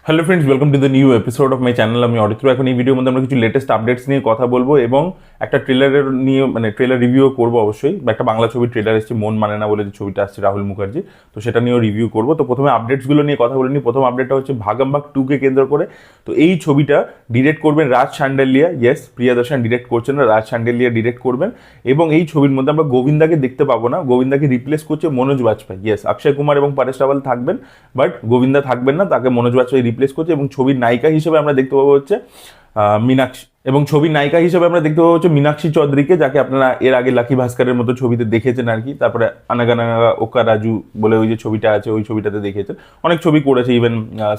Hello friends, welcome to the new episode of my channel. আমি অরিত্র। এখন এই ভিডিওর মধ্যে আমরা কিছু লেটেস্ট আপডেটস নিয়ে কথা বলবো এবং একটা ট্রেলারের নিয়ে ট্রেলার রিভিউ করবো অবশ্যই। বা একটা বাংলা ছবির ট্রেলার এসেছে মন মানে না বলে, যে ছবিটা আসছে রাহুল মুখার্জি, তো সেটা নিয়েও রিভিউ করবো। তো প্রথমে আপডেটসগুলো নিয়ে কথা বলে নিই। প্রথম আপডেটটা হচ্ছে ভাগামভাগ 2কে কেন্দ্র করে। তো এই ছবিটা ডিরেক্ট করবেন রাজ শান্ডেলিয়া। ইয়েস, প্রিয়াদর্শন ডিরেক্ট করছেন না, রাজ শান্ডেলিয়া ডিরেক্ট করবেন। এবং এই ছবির মধ্যে আমরা গোবিন্দাকে দেখতে পাবো না, গোবিন্দাকে রিপ্লেস করছে মনোজ বাজপেয়ী। ইয়েস, অক্ষয় কুমার এবং পরেশ রাওয়াল থাকবেন, বাট গোবিন্দা থাকবেন না, তাকে মনোজ বাজপেয়ী রিপ্লেস করছে। এবং ছবির নায়িকা হিসেবে আমরা দেখতে পাবো হচ্ছে মীনাক্ষী। এবং ছবির নায়িকা হিসেবে আমরা দেখতে পাবো হচ্ছে মীনাক্ষী চৌধুরীকে, যাকে আপনারা এর আগে লাকি ভাস্করের মতো ছবিতে দেখেছেন আর কি। তারপরে আনাগানাগা ওকা রাজু বলে ওই যে ছবিটা আছে, ওই ছবিটাতে দেখেছেন। অনেক ছবি করেছে, ইভেন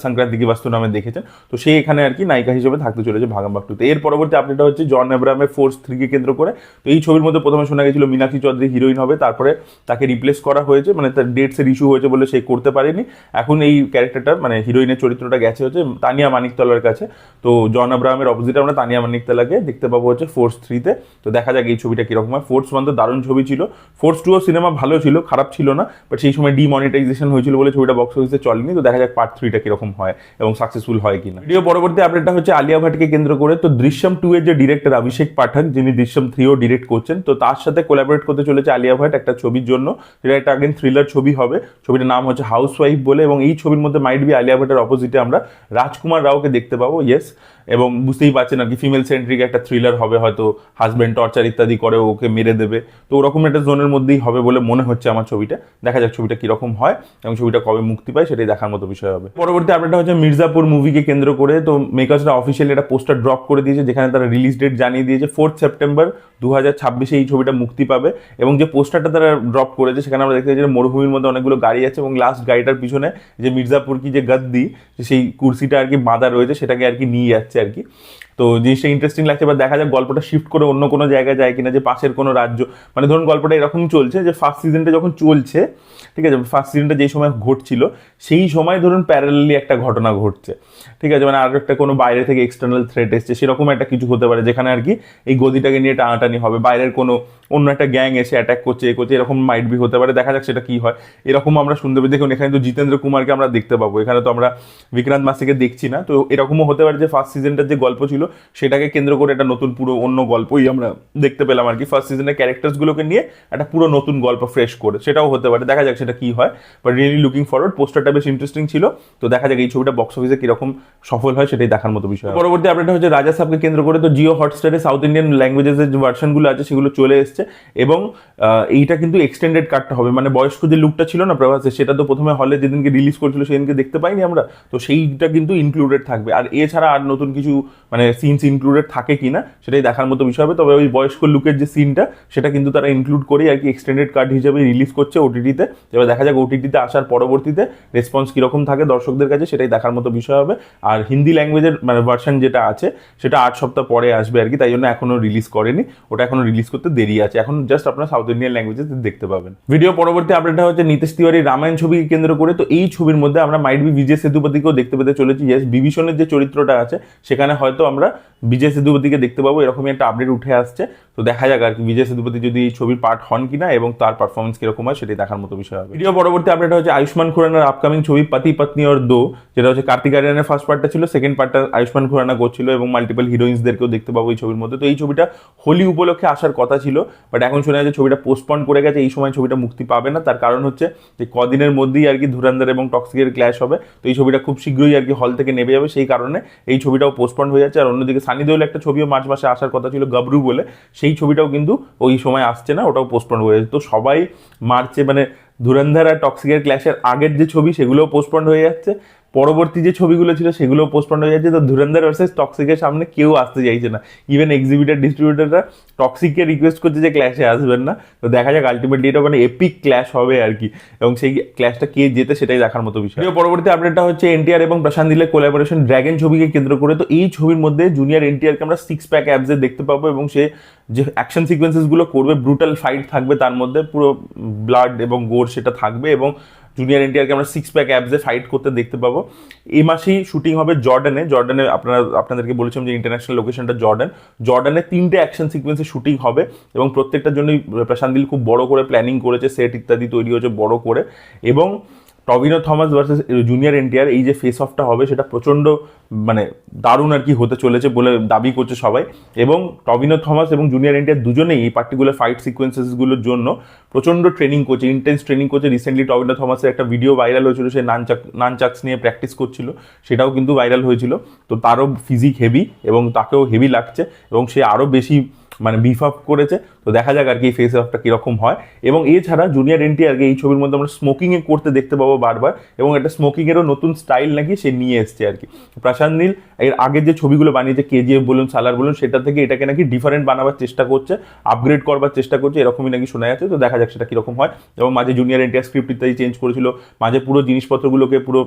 সংক্রান্তি কি বাস্তু নামে দেখেছেন। তো সে এখানে আর কি নায়িকা হিসেবে থাকতে চলেছে ভাগামভাগ 2-তে। এর পরবর্তী আপডেটটা হচ্ছে জন আব্রাহামের ফোর্স 3-কে কেন্দ্র করে। তো এই ছবির মধ্যে প্রথমে শোনা গেছিল মীনাক্ষী চৌধুরী হিরোইন হবে, তারপরে তাকে রিপ্লেস করা হয়েছে, তার ডেটসের ইস্যু হয়েছে বলে সে করতে পারেনি। এখন এই ক্যারেক্টারটার হিরোইনের চরিত্রটা গেছে হচ্ছে তানিয়া মানিকতলার কাছে। তো জন আব্রাহামের অপোজিটে আমরা তানিয়া মানিকতলাকে দেখতে পাবো হচ্ছে ফোর্স 3-তে। তো দেখা যাক এই ছবিটা কিরকম হয়। ফোর্স 1 তো দারুণ ছবি ছিল, ফোর্স 2ও সিনেমা ভালো ছিল, খারাপ ছিল না, বাট সেই সময় ডিমনিটাইজেশন হয়েছিল বলে ছবিটা বক্স অফিসে চলেনি। তো দেখা যাক পার্ট 3টা কিরকম হয় এবং সাকসেসফুল হয় কিনা। ভিডিও পরবর্তী আপডেটটা হচ্ছে আলিয়া ভাটকে কেন্দ্র করে। তো দৃশ্যম 2 এর যে ডিরেক্টর অভিষেক পাঠক, যিনি দৃশ্যম 3ও ডিরেক্ট করছেন, তো তার সাথে কোলাবোরেট করতে চলেছে আলিয়া ভাট একটা ছবির জন্য, যেটা একটা আগেন থ্রিলার ছবি হবে। ছবিটার নাম হচ্ছে হাউস ওয়াইফ বলে। এবং এই ছবির মধ্যে মাইট বি আলিয়া ভাটের অপোজিটে আমরা রাজকুমার রাওকে দেখতে পাবো। ইয়েস, এবং বুঝতেই পারছেন আর কি, ফিমেল সেন্ট্রিক একটা থ্রিলার হবে, হয়তো হাজব্যান্ড টর্চার ইত্যাদি করে ওকে মেরে দেবে। তো ওরকম একটা জোনের মধ্যেই হবে বলে মনে হচ্ছে আমার ছবিটা। দেখা যাক ছবিটা কিরকম হয় এবং ছবিটা কবে মুক্তি পায় সেটাই দেখার মতো বিষয় হবে। পরবর্তী আপডেটটা হচ্ছে মির্জাপুর মুভিকে কেন্দ্র করে। তো মেকার্সরা অফিসিয়ালি একটা পোস্টার ড্রপ করে দিয়েছে, যেখানে তারা রিলিজ ডেট জানিয়ে দিয়েছে 4 সেপ্টেম্বর 2026 এই ছবিটা মুক্তি পাবে। এবং যে পোস্টারটা তারা ড্রপ করেছে সেখানে আমরা দেখতে পাচ্ছি মরুভূমির মধ্যে অনেকগুলো গাড়ি আছে, এবং লাস্ট গাড়িটার পিছনে যে মির্জাপুর কি যে গদ্দি, সেই কুর্সিটা আর কি বাঁধা রয়েছে, সেটাকে আর কি নিয়ে যাচ্ছে আর কি। তো জিনিসটা ইন্টারেস্টিং লাগছে। এবার দেখা যাক গল্পটা শিফট করে অন্য কোনো জায়গায় যায় কিনা, যে পাশের কোনো রাজ্য, ধরুন গল্পটা এরকম চলছে যে ফার্স্ট সিজনটা যখন চলছে, ঠিক আছে, ফার্স্ট সিজনটা যেই সময় ঘটছিল সেই সময় ধরুন প্যারালালি একটা ঘটনা ঘটছে, ঠিক আছে, আর একটা কোনো বাইরে থেকে এক্সটার্নাল থ্রেট এসছে, সেরকম একটা কিছু হতে পারে, যেখানে আর কি এই গদিটাকে নিয়ে টানাটানি হবে, বাইরের কোনো অন্য একটা গ্যাং এসে অ্যাটাক করছে, এরকম মাইট বি হতে পারে। দেখা যাক সেটা কি হয়। এরকম আমরা শুনতে পাই। দেখুন এখানে তো জিতেন্দ্র কুমারকে আমরা দেখতে পাবো, এখানে তো আমরা বিক্রান্ত মাসিকে দেখছি না। তো এরকমও হতে পারে যে ফার্স্ট সিজনটার যে গল্প ছিল সেটাকে কেন্দ্র করে একটা নতুন পুরো অন্য গল্পই আমরা দেখতে পেলাম আর কি, ফার্স্ট সিজনের ক্যারেক্টার্সগুলোকে নিয়ে একটা পুরো নতুন গল্প ফ্রেশ করে, সেটাও হতে পারে। দেখা যাক সেটা কি হয়, বাট রিয়েলি লুকিং ফরওয়ার্ড। পোস্টারটা বেশ ইন্টারেস্টিং ছিল। তো দেখা যাক এই ছবিটা বক্স অফিসে কিরকম সফল হয় সেটাই দেখার মতো বিষয়। পরবর্তী আপডেট হচ্ছে রাজা সাহেবকে কেন্দ্র করে। তো জিও হটস্টারে সাউথ ইন্ডিয়ান ল্যাঙ্গুয়েজের যে ভার্সনগুলো আছে সেগুলো চলে এসছে, এবং এইটা কিন্তু এক্সটেন্ডেড কাটটা হবে। বয়স্ক যে লুকটা ছিল না প্রভাসের, সেটা তো প্রথমে হলে যেদিনকে রিলিজ করছিল সেদিনকে দেখতে পাইনি আমরা, তো সেইটা কিন্তু ইনক্লুডেড থাকবে। আর এছাড়া আর নতুন কিছু সিনস ইনক্লুডেড থাকে কিনা সেটাই দেখার মতো বিষয় হবে। তবে ওই বয়স্ক লুকের যে সিনটা সেটা কিন্তু তারা ইনক্লুড করেই আর কি এক্সটেন্ডেড কাট হিসেবে রিলিজ করছে ওটিটিতে। এবার দেখা যাক ওটিটিতে আসার পরবর্তীতে রেসপন্স কিরকম থাকে দর্শকদের কাছে, সেটাই দেখার মতো বিষয় হবে। আর হিন্দি ল্যাঙ্গুয়েজের ভার্সন যেটা আছে সেটা 8 সপ্তাহ পরে আসবে আর কি, তাই জন্য এখনো রিলিজ করেনি, ওটা এখনো রিলিজ করতে দেরি আছে। এখন জাস্ট আপনারা সাউথ ইন্ডিয়ান ল্যাঙ্গুয়েজে দেখতে পাবেন। ভিডিও পরবর্তী আপডেটটা হচ্ছে নীতিশ তিওয়ারির রামায়ণ ছবিকে কেন্দ্র করে। তো এই ছবির মধ্যে আমরা মাইট বি বিজয় সেতুপতিকেও দেখতে পেতে চলেছি। ইয়েস, বিভীষণের যে চরিত্রটা আছে সেখানে হয়তো আমরা বিজয় সেতুপতিকে দেখতে পাবো, এরকমই একটা আপডেট উঠে আসছে। তো দেখা যাক আর কি বিজয় সেতুপতি যদি এই ছবির পার্ট হন কিনা এবং তার পারফরমেন্স কিরকম হয় সেটাই দেখার মতো বিষয় হবে। ভিডিও পরবর্তী আপডেট হচ্ছে আয়ুষ্মান খুরানার আপকামিং ছবি পাতি পত্নী और दो, যেটা হচ্ছে কার্তিক আরিয়ানের ফার্স্ট পার্টটা ছিল, সেকেন্ড পার্টটা আয়ুষ্মান খুরানা করছিল, এবং মাল্টিপল হিরোইন্সদেরকেও দেখতে পাবো এই ছবির মধ্যে। তো এই ছবিটা হোলি উপলক্ষে আসার কথা ছিল, বাট এখন শোনা যাচ্ছে ছবিটা পোস্টপন করে গেছে, এই সময় ছবিটা মুক্তি পাবে না। তার কারণ হচ্ছে যে কদিনের মধ্যেই আর কি ধুরন্ধর এবং টক্সিকের ক্ল্যাশ হবে, তো এই ছবিটা খুব শীঘ্রই আর কি হল থেকে নেমে যাবে, সেই কারণে এই ছবিটাও পোস্টপন হয়ে যাচ্ছে। আর অন্যদিকে সানি দেওল একটা ছবিও মার্চ মাসে আসার কথা ছিল, গাবরু বলে, সেই ছবিটাও কিন্তু ওই সময় আসছে না, ওটাও পোস্টপন হয়ে যাচ্ছে। তো সবাই মার্চে ধুরন্ধর আর টক্সিকের ক্ল্যাশের আগের যে ছবি সেগুলোও পোস্টপন হয়ে যাচ্ছে, পরবর্তী যে ছবিগুলো ছিল সেগুলোও পোস্টপন হয়ে যাচ্ছে। তো ধুরন্ধর ভার্সেস টক্সিকের সামনে কেউ আসতে চাইছে না, ইভেন এক্সিবিটার ডিস্ট্রিবিউটাররা টক্সিককে রিকোয়েস্ট করছে যে ক্ল্যাশে আসবেন না। তো দেখা যাক আলটিমেটলি এটা এপিক ক্ল্যাশ হবে আর কি, এবং সেই ক্ল্যাশটা কে যেতে সেটাই দেখার মতো বিষয়। পরবর্তী আপডেটটা হচ্ছে এনটিআর এবং প্রশান্ত নীলের কোলাবোরেশন ড্র্যাগন ছবিকে কেন্দ্র করে। তো এই ছবির মধ্যে জুনিয়র এনটিআরকে আমরা 6 প্যাক অ্যাবসে দেখতে পাবো, এবং সে যে অ্যাকশন সিকোয়েন্সেসগুলো করবে, ব্রুটাল ফাইট থাকবে তার মধ্যে, পুরো ব্লাড এবং গোর সেটা থাকবে, এবং জুনিয়র এনটিআরকে আমরা 6 প্যাক অ্যাবসে ফাইট করতে দেখতে পাবো। এই মাসেই শুটিং হবে জর্ডানে। আপনাদেরকে বলেছিলাম যে ইন্টারন্যাশনাল লোকেশনটা জর্ডানে 3টে অ্যাকশন সিকোয়েন্সে শুটিং হবে, এবং প্রত্যেকটার জন্যই প্রশান্ত নীল খুব বড় করে প্ল্যানিং করেছে, সেট ইত্যাদি তৈরি হয়েছে বড় করে। এবং Tovino Thomas versus junior NTR এই যে ফেস অফটা হবে সেটা প্রচণ্ড মানে দারুণ আর কি হতে চলেছে বলে দাবি করছে সবাই। এবং টবিনো থমাস এবং জুনিয়র এনটিআর দুজনেই এই পার্টিকুলার ফাইট সিকোয়েন্সেসগুলোর জন্য প্রচণ্ড ট্রেনিং করছে, ইন্টেন্স ট্রেনিং করছে। রিসেন্টলি টবিনো থমাসের একটা ভিডিও ভাইরাল হয়েছিল, সে নানচাকস নিয়ে প্র্যাকটিস করছিল, সেটাও কিন্তু ভাইরাল হয়েছিল। তো তারও ফিজিক হেভি এবং তাকেও হেভি লাগছে এবং সে আরও বেশি মানে বিফ আপ করেছে। তো দেখা যাক আর কি এই ফেস অফটা কীরকম হয়। এবং এছাড়া জুনিয়র এনটিআরকে এই ছবির মধ্যে আমরা স্মোকিংয়ে করতে দেখতে পাবো বারবার, এবং একটা স্মোকিংয়েরও নতুন স্টাইল নাকি সে নিয়ে এসছে আর কি। প্রশান্ত নীল এর আগের যে ছবিগুলো বানিয়েছে কেজিএফ বলুন, সালার বলুন, সেটা থেকে এটাকে নাকি ডিফারেন্ট বানাবার চেষ্টা করছে, আপগ্রেড করবার চেষ্টা করছে, এরকমই নাকি শোনা যাচ্ছে। তো দেখা যাক সেটা কীরকম হয়। এবং মাঝে জুনিয়র এনটিআর স্ক্রিপ্ট ইত্যাদি চেঞ্জ করেছিল, মাঝে পুরো জিনিসপত্রগুলোকে পুরো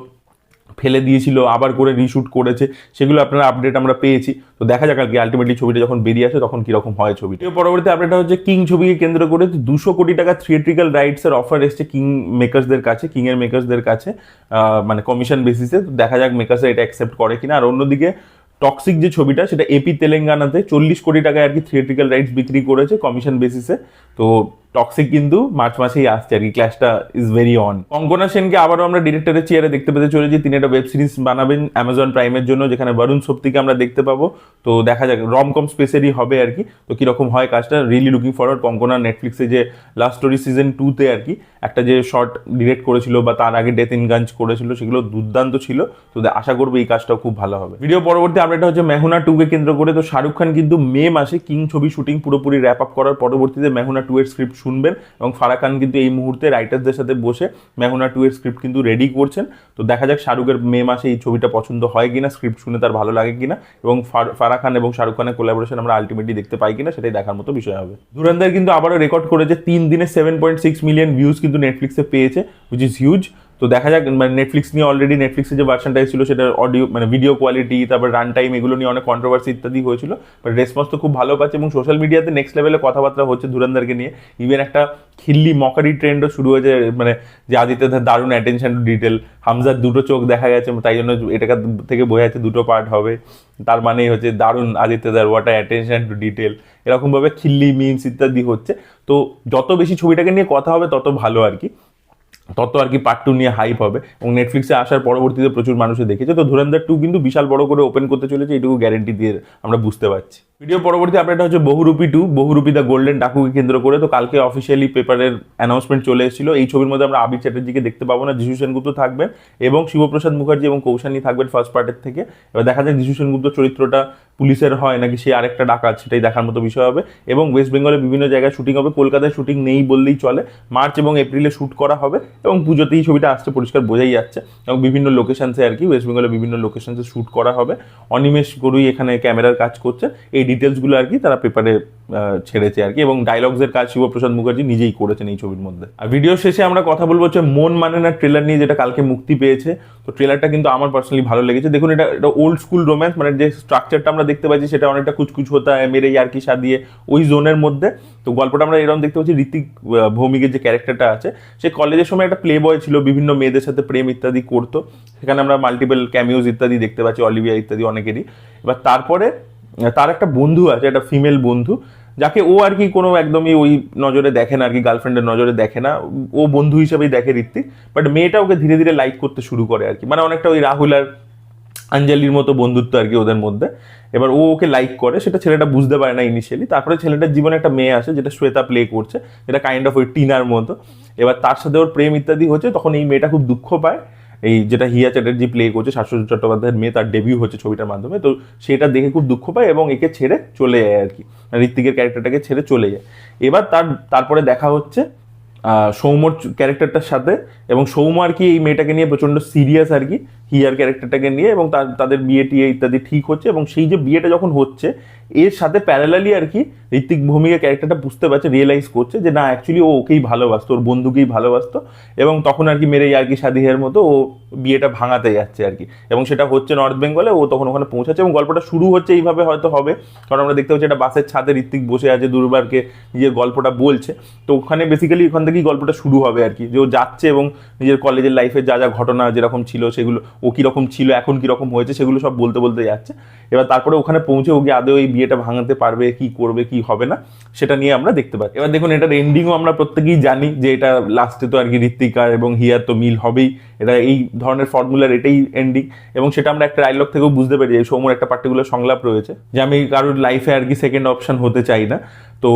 ফেলে দিয়েছিল, আবার করে রিশুট করেছে, সেগুলো আপনারা আপডেট আমরা পেয়েছি। তো দেখা যাক আর কি আলটিমেটলি ছবিটা যখন বেরিয়ে আসে তখন কীরকম হয় ছবিটা। পরবর্তী আপডেটটা হচ্ছে কিং ছবিকে কেন্দ্র করে 200 কোটি টাকা থিয়েট্রিক্যাল রাইটসের অফার এসছে কিং মেকার্সদের কাছে, কিংয়ের মেকার্সদের কাছে, মানে কমিশন বেসিসে। তো দেখা যাক মেকার্সরা এটা অ্যাকসেপ্ট করে কিনা। আর অন্যদিকে টক্সিক যে ছবিটা সেটা এপি তেলেঙ্গানাতে 40 কোটি টাকায় আর কি থিয়েট্রিক্যাল রাইটস বিক্রি করেছে কমিশন বেসিসে। তো টক্সিক কিন্তু মার্চ মাসেই আসছে আর কি, ক্ল্যাশটা ইজ ভেরি অন। কঙ্কনা সেনকে আবারও আমরা ডিরেক্টরের চেয়ারে দেখতে পেতে চলেছি। তিনি একটা ওয়েব সিরিজ বানাবেন অ্যামাজন প্রাইমের জন্য, যেখানে বরুণ সোবতিকে আমরা দেখতে পাবো। তো দেখা যাক, রমকম স্পেসেরই হবে আর কি। তো কীরকম হয় কাজটা, রিয়েলি লুকিং ফরওয়ার্ড। কঙ্কনা নেটফ্লিক্সে যে লাভ স্টোরি সিজন 2-তে আর কি একটা যে শর্ট ডিরেক্ট করেছিল বা তার আগে ডেথ ইন গাঞ্জ করেছিল, সেগুলো দুর্দান্ত ছিল। তো আশা করবো এই কাজটাও খুব ভালো হবে। ভিডিও পরবর্তী আপডেটটা হচ্ছে মেহুনা 2-কে কেন্দ্র করে। তো শাহরুখ খান কিন্তু মে মাসে কিং ছবি শুটিং পুরোপুরি র্যাপ আপ করার পরবর্তীতে মেহুনা 2-এর স্ক্রিপ্ট শুনবেন, এবং ফারাহ খান কিন্তু এই মুহূর্তে রাইটারদের সাথে বসে মেহুনা 2-এর স্ক্রিপ্ট কিন্তু রেডি করছেন। তো দেখা যাক শাহরুখের মে মাসে এই ছবিটা পছন্দ হয় কিনা, স্ক্রিপ্ট শুনে তার ভালো লাগে কিনা, এবং ফারাহ খান এবং শাহরুখ খানের কোলাবোরেশন আমরা আলটিমেটলি দেখতে পাই কিনা, সেটাই দেখার মতো বিষয় হবে। ধুরন্ধর কিন্তু আবারও রেকর্ড করেছে, 3 দিনে 7.6 মিলিয়ন ভিউজ কিন্তু নেটফ্লিক্সে পেয়েছে, হুইচ ইজ হিউজ। তো দেখা যাক, মানে নেটফ্লিক্স নিয়ে অলরেডি নেটফ্লিক্সের যে ভার্সনটা এসেছিল সেটার অডিও মানে ভিডিও কোয়ালিটি, তারপর রান টাইম, এগুলো নিয়ে অনেক কন্ট্রোভার্সি ইত্যাদি হয়েছিল, বাট রেসপন্স তো খুব ভালো পাচ্ছে এবং সোশ্যাল মিডিয়াতে নেক্সট লেভেলে কথাবার্তা হচ্ছে ধুরন্ধরকে নিয়ে। ইভেন একটা খিল্লি মকারি ট্রেন্ডও শুরু হয়েছে, মানে যে আদিত্যের দারুণ অ্যাটেনশন টু ডিটেল, হামজার 2টো চোখ দেখা গেছে, তাই জন্য এটাকে থেকে বোঝা যাচ্ছে 2টো পার্ট হবে। তার মানেই হচ্ছে দারুণ আদিত্যদার ওয়াটার অ্যাটেনশন টু ডিটেল, এরকমভাবে খিল্লি মিমস ইত্যাদি হচ্ছে। তো যত বেশি ছবিটাকে নিয়ে কথা হবে তত ভালো আর কি, তত আর কি পার্ট 2 নিয়ে হাইপ হবে। এবং নেটফ্লিক্সে আসার পরবর্তীতে প্রচুর মানুষে দেখেছে। তো ধুরন্ধর 2 কিন্তু বিশাল বড় করে ওপেন করতে চলেছে, এটুকু গ্যারেন্টি দিয়ে আমরা বুঝতে পারছি। ভিডিও পরবর্তী আপডেট হচ্ছে বহুরূপী 2, বহুরূপী দ্য গোল্ডেন ডাকুকে কেন্দ্র করে। তো কালকে অফিসিয়ালি পেপারের অ্যানাউন্সমেন্ট চলে এসেছিল। এই ছবির মধ্যে আমরা আবির চ্যাটার্জিকে দেখতে পাবো না, যিশু সেনগুপ্ত থাকবেন এবং শিবপ্রসাদ মুখার্জি এবং কৌশানী থাকবেন ফার্স্ট পার্টের থেকে। এবার দেখা যাক যিশু সেনগুপ্ত চরিত্রটা পুলিশের হয় নাকি সে আরেকটা ডাকাত, সেটাই দেখার মতো বিষয় হবে। এবং ওয়েস্ট বেঙ্গলের বিভিন্ন জায়গায় শুটিং হবে, কলকাতায় শুটিং নেই বললেই চলে। মার্চ এবং এপ্রিলে শ্যুট করা হবে এবং পুজোতেই ছবিটা আসছে, পরিষ্কার বোঝাই যাচ্ছে। এবং বিভিন্ন লোকেশনসে আর কি, ওয়েস্ট বেঙ্গলের বিভিন্ন লোকেশনসে শ্যুট করা হবে। অনিমেষ গরুই এখানে ক্যামেরার কাজ করছে। এই ডিটেলসগুলো আর কি তারা পেপারে ছেড়েছে আর কি, এবং ডায়লগসের কাজ শিবপ্রসাদ মুখার্জি নিজেই করেছেন এই ছবির মধ্যে। আর ভিডিও শেষে আমরা কথা বলবো হচ্ছে মন মানে না ট্রেলার নিয়ে, যেটা কালকে মুক্তি পেয়েছে। তো ট্রেলারটা কিন্তু আমার পার্সোনালি ভালো লেগেছে। দেখুন, এটা ওল্ড স্কুল রোম্যান্স, মানে যে স্ট্রাকচারটা আমরা দেখতে পাচ্ছি সেটা অনেকটা কুচকুচ হতা মেরে ইয়ার্কি সাদিয়ে ওই জোনের মধ্যে। তো গল্পটা আমরা এরকম দেখতে পাচ্ছি, ঋতিক ভৌমিকের যে ক্যারেক্টারটা আছে সে কলেজের সময় একটা প্লে বয় ছিল, বিভিন্ন মেয়েদের সাথে প্রেম ইত্যাদি করতো। সেখানে আমরা মাল্টিপল ক্যামিওজ ইত্যাদি দেখতে পাচ্ছি, অলিভিয়া ইত্যাদি অনেকেরই। এবার তারপরে তার একটা বন্ধু আছে, একটা ফিমেল বন্ধু, যাকে ও আর কি কোনো একদমই ওই নজরে দেখে না আর কি, গার্লফ্রেন্ডের নজরে দেখে না, ও বন্ধু হিসেবেই দেখে ঋত্বিক। বাট মেয়েটা ওকে ধীরে ধীরে লাইক করতে শুরু করে আর কি, মানে অনেকটা ওই রাহুল আর অঞ্জলির মতো বন্ধুত্ব আর কি ওদের মধ্যে। এবার ও ওকে লাইক করে, সেটা ছেলেটা বুঝতে পারে না ইনিশিয়ালি। তারপরে ছেলেটার জীবনে একটা মেয়ে আসে, যেটা শ্বেতা প্লে করছে, যেটা কাইন্ড অফ ওই টিনার মতো। এবার তার সাথে ওর প্রেম ইত্যাদি হচ্ছে, তখন এই মেয়েটা খুব দুঃখ পায়। এই যেটা হিয়া চ্যাটার্জি প্লে করছে, শাশ্বত চট্টোপাধ্যায়ের মেয়ে, তার ডেবিউ হচ্ছে ছবিটার মাধ্যমে। তো সেটা দেখে খুব দুঃখ পায় এবং একে ছেড়ে চলে যায় আর কি, ঋত্বিকের ক্যারেক্টারটাকে ছেড়ে চলে যায়। এবার তারপরে দেখা হচ্ছে সৌম্যর ক্যারেক্টারটার সাথে, এবং সৌম্য আর কি এই মেয়েটাকে নিয়ে প্রচণ্ড সিরিয়াস আর কি, হিয়ার ক্যারেক্টারটাকে নিয়ে, এবং তাদের বিয়ে টিয়ে ইত্যাদি ঠিক হচ্ছে। এবং সেই যে বিয়েটা যখন হচ্ছে, এর সাথে প্যারালালি আর কি ঋত্বিক ভৌমিকের ক্যারেক্টারটা বুঝতে পারছে, রিয়েলাইজ করছে যে না, অ্যাকচুয়ালি ও ওকেই ভালোবাসতো, ওর বন্ধুকেই ভালোবাসতো। এবং তখন আর কি মেরে আর কি সাদিহের মতো ও বিয়েটা ভাঙাতে যাচ্ছে আর কি, এবং সেটা হচ্ছে নর্থ বেঙ্গলে। ও তখন ওখানে পৌঁছাচ্ছে এবং গল্পটা শুরু হচ্ছে এইভাবে হয়তো হবে, কারণ আমরা দেখতে পাচ্ছি একটা বাসের ছাদে ঋত্বিক বসে আছে, দুর্বারকে নিজের গল্পটা বলছে। তো ওখানে বেসিক্যালি ওখান থেকেই গল্পটা শুরু হবে আর কি, যে ও যাচ্ছে এবং নিজের কলেজের লাইফের যা যা ঘটনা যেরকম ছিল সেগুলো, ও কীরকম ছিল, এখন কীরকম হয়েছে, সেগুলো সব বলতে বলতে যাচ্ছে। এবার তারপরে ওখানে পৌঁছে ওকে আদৌ এই বিয়েটা ভাঙাতে পারবে, কি করবে কি হবে না, সেটা নিয়ে আমরা দেখতে পাচ্ছি। এবার দেখুন, এটার এন্ডিংও আমরা প্রত্যেকেই জানি যে এটা লাস্টে তো আর কি ঋত্বিক এবং হিয়ার তো মিল হবেই, এটা এই ধরনের ফর্মুলার এটাই এন্ডিং, এবং সেটা আমরা একটা ডায়লগ থেকেও বুঝতে পারি যে সৌম্যর একটা পার্টিকুলার সংলাপ রয়েছে যে আমি কারোর লাইফে আর কি সেকেন্ড অপশন হতে চাই না। তো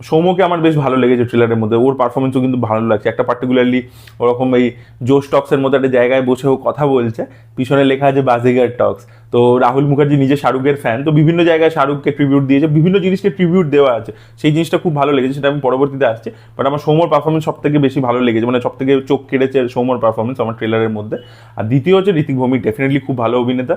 সৌম্যকে আমার বেশ ভালো লেগেছে ট্রেলারের মধ্যে, ওর পারফরমেন্সও কিন্তু ভালো লাগছে। একটা পার্টিকুলারলি ওরকম এই জোশ টক্সের মধ্যে একটা জায়গায় বসে ও কথা বলছে, পিছনে লেখা আছে বাজিগার টক্স। তো রাহুল মুখার্জি নিজে শাহরুখের ফ্যান, তো বিভিন্ন জায়গায় শাহরুখকে ট্রিবিউট দিয়েছে, বিভিন্ন জিনিসকে ট্রিবিউট দেওয়া আছে, সেই জিনিসটা খুব ভালো লেগেছে, সেটা আমি পরবর্তীতে আসছে। বাট আমার সৌম্যর পারফরমেন্স সব থেকে বেশি ভালো লেগেছে, মানে সব থেকে চোখ কেড়েছে সৌম্যর পারফরমেন্স আমার ট্রেলারের মধ্যে। আর দ্বিতীয় হচ্ছে ঋতিক ভৌমিক, ডেফিনেটলি খুব ভালো অভিনেতা,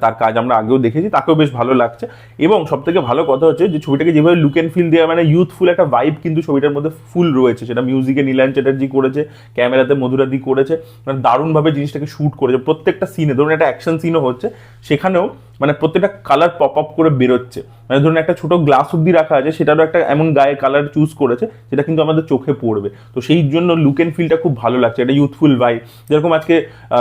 তার কাজ আমরা আগেও দেখেছি, তাকেও বেশ ভালো লাগছে। এবং সব থেকে ভালো কথা হচ্ছে যে ছবিটাকে যেভাবে লুক অ্যান্ড ফিল দেওয়া, মানে ইউথফুল একটা ভাইব কিন্তু ছবিটার মধ্যে ফুল রয়েছে, সেটা মিউজিকে নীলায়ন চ্যাটার্জি করেছে, ক্যামেরাতে মধুরাদি করেছে, মানে দারুণভাবে জিনিসটাকে শ্যুট করেছে। প্রত্যেকটা সিনে, ধরুন একটা অ্যাকশন সিনও হচ্ছে, সেখানেও মানে প্রত্যেকটা কালার পপ আপ করে বেরোচ্ছে, মানে ধরুন একটা ছোট গ্লাস অব্দি রাখা আছে, সেটারও একটা এমন গায়ে কালার চুজ করেছে যেটা কিন্তু আমাদের চোখে পড়বে। তো সেই জন্য লুক অ্যান্ড ফিলটা খুব ভালো লাগছে, একটা ইউথফুল ভাইব। যেরকম আজকে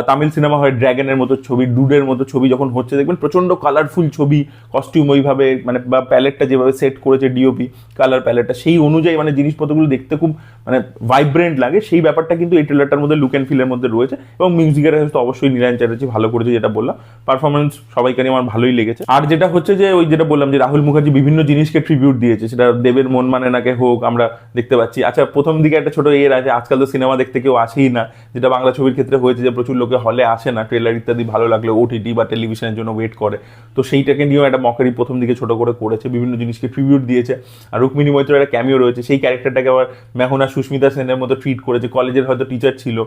তামিল সিনেমা হয় ড্র্যাগনের মতো ছবি, ডুডের মতো ছবি যখন হচ্ছে, দেখবেন প্রচন্ড কালারফুল ছবি, কস্টিউম ওইভাবে মানে বা প্যালেটটা যেভাবে সেট করেছে ডিওপি, কালার প্যালেটটা সেই অনুযায়ী মানে জিনিসপত্রগুলো দেখতে খুব মানে ভাইব্রেন্ট লাগে, সেই ব্যাপারটা কিন্তু এই ট্রেলারটার মধ্যে লুক অ্যান্ড ফিলের মধ্যে রয়েছে। এবং মিউজিকের তো অবশ্যই নীলায়ন চ্যাটার্জি ভালো করেছে, যেটা বললাম। পারফরমেন্স সবাইকারই আমার ভালোই লেগেছে। আর যেটা হচ্ছে যে ওই যেটা বললাম যে রাহুল মুখার্জি বিভিন্ন জিনিসকে ট্রিবিউট দিয়েছে, সেটা দেবের মন মানে নাকে হোক আমরা দেখতে পাচ্ছি। আচ্ছা, প্রথম দিকে একটা ছোট এর আছে, আজকাল তো সিনেমা দেখতে কেউ আসেই না, যেটা বাংলা ছবির ক্ষেত্রে হয়েছে যে প্রচুর লোকে হলে আসে না, ট্রেলার ইত্যাদি ভালো লাগলে ওটিটি বা টেলিভিশনের জন্য ওয়েট করে। তো সেইটাকে নিয়েও একটা মকারি প্রথম দিকে ছোট করে করেছে, বিভিন্ন জিনিসকে ট্রিবিউট দিয়েছে। আর রুক্মিণী মৈত্রের একটা ক্যামিও রয়েছে, সেই ক্যারেক্টারটাকে আবার মেহনা সুস্মিতা সেনের মতো ট্রিট করেছে, কলেজের হয়তো টিচার ছিল,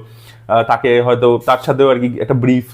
তাকে হয়তো তার সাথেও আর কি একটা ব্রিফ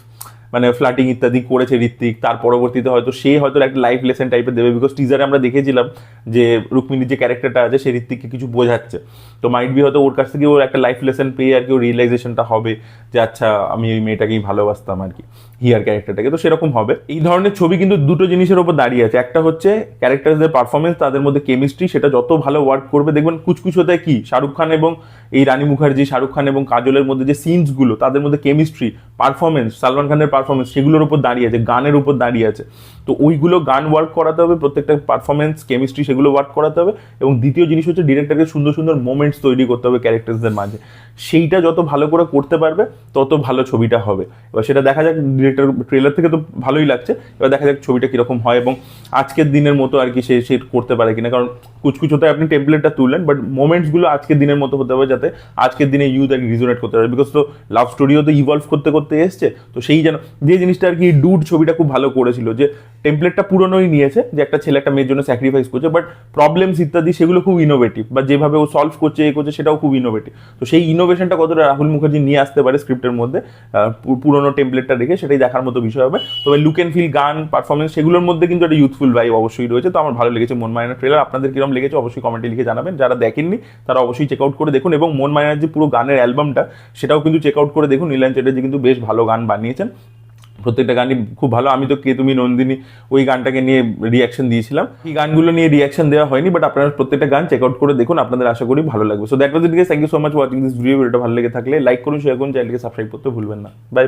মানে ফ্লাটিং ইত্যাদি করেছে ঋত্বিক। তার পরবর্তীতে হয়তো সে হয়তো একটা লাইফ লেসন টাইপের দেবে, বিকজ টিজারে আমরা দেখেছিলাম যে রুক্মিণীর যে ক্যারেক্টারটা আছে সে ঋত্বিককে কিছু বোঝাচ্ছে। তো মাইট বি হয়তো ওর কাছ থেকে ওর একটা লাইফ লেসন পেয়ে আর কি ওর রিয়েলাইজেশনটা হবে যে আচ্ছা আমি এই মেয়েটাকেই ভালোবাসতাম আর কি, হিয়ার ক্যারেক্টারটাকে। তো সেরকম হবে। এই ধরনের ছবি কিন্তু দুটো জিনিসের উপর দাঁড়িয়ে আছে, একটা হচ্ছে ক্যারেক্টারদের পারফরমেন্স, তাদের মধ্যে কেমিস্ট্রি, সেটা যত ভালো ওয়ার্ক করবে, দেখবেন কুচকুচ হতে কি শাহরুখ খান এবং এই রানী মুখার্জি, শাহরুখ খান এবং কাজলের মধ্যে যে সিনসগুলো, তাদের মধ্যে কেমিস্ট্রি, পারফরমেন্স, সালমান খানের পারফরমেন্স, সেগুলোর উপর দাঁড়িয়ে আছে, গানের উপর দাঁড়িয়ে আছে। তো ওইগুলো গান ওয়ার্ক করাতে হবে, প্রত্যেকটা পারফরমেন্স, কেমিস্ট্রি, সেগুলো ওয়ার্ক করাতে হবে। এবং দ্বিতীয় জিনিস হচ্ছে ডিরেক্টরকে সুন্দর সুন্দর মোমেন্টস তৈরি করতে হবে ক্যারেক্টারসদের মাঝে, সেইটা যত ভালো করে করতে পারবে তত ভালো ছবিটা হবে। এবার সেটা দেখা যাক, ডিরেক্টর ট্রেলার থেকে তো ভালোই লাগছে, এবার দেখা যাক ছবিটা কীরকম হয় এবং আজকের দিনের মতো আর কি সে করতে পারে কিনা। কারণ কুচকুচ হতে আপনি টেমপ্লেটটা তুললেন, বাট মোমেন্টসগুলো আজকের দিনের মতো হতে হবে, যাতে আজকের দিনে ইউথ আর রিজোনেট করতে পারে। বিকজ তো লাভ স্টোরিও তো ইভলভ করতে করতে এসছে, তো সেই যেন যে জিনিসটা আর কি ডুড ছবিটা খুব ভালো করেছিল, যে টেমপ্লেটটা পুরনোই নিয়েছে, যে একটা ছেলে একটা মেয়ের জন্য স্যাক্রিফাইস করছে, বাট প্রবলেমস ইত্যাদি সেগুলো খুব ইনোভেটিভ, বা যেভাবে ও সলভ করছে এ করছে সেটাও খুব ইনোভেটিভ। তো সেই ইনোভেশনটা কতটা রাহুল মুখার্জি নিয়ে আসতে পারে স্ক্রিপ্টের মধ্যে পুরোনো টেমপ্লেটটা রেখে, সেটাই দেখার মতো বিষয় হবে। তবে লুক অ্যান্ড ফিল, গান, পারফরমেন্স, সেগুলোর মধ্যে কিন্তু একটা ইউথফুল ভাইব অবশ্যই রয়েছে। তো আমার ভালো লেগেছে মন মায়না ট্রেলার। আপনাদের কিরকম লেগেছে অবশ্যই কমেন্টে লিখে জানাবেন। যারা দেখেননি তারা অবশ্যই চেক আউট করে দেখুন, এবং মন মায়নার যে পুরো গানের অ্যালবামটা সেটাও কিন্তু চেক আউট করে দেখুন। নীলায়ন চ্যাটার্জি কিন্তু বেশ ভালো গান বানিয়েছেন, প্রত্যেকটা গানই খুব ভালো। আমি তো কে তুমি নন্দিনী ওই গানটাকে নিয়ে রিয়াকশন দিয়েছিলাম, এই গানগুলো নিয়ে রিয়াকশন দেওয়া হয়নি, বাট আপনারা প্রত্যেকটা গান চেক আউট করে দেখুন, আপনাদের আশা করি ভালো লাগবে। So that was it guys, thank you so much watching this video. ভিডিওটা ভালো লেগে থাকলে লাইক করুন, শেয়ার করুন, চ্যানেলকে সাবস্ক্রাইব করতে ভুলবেন না। বাই।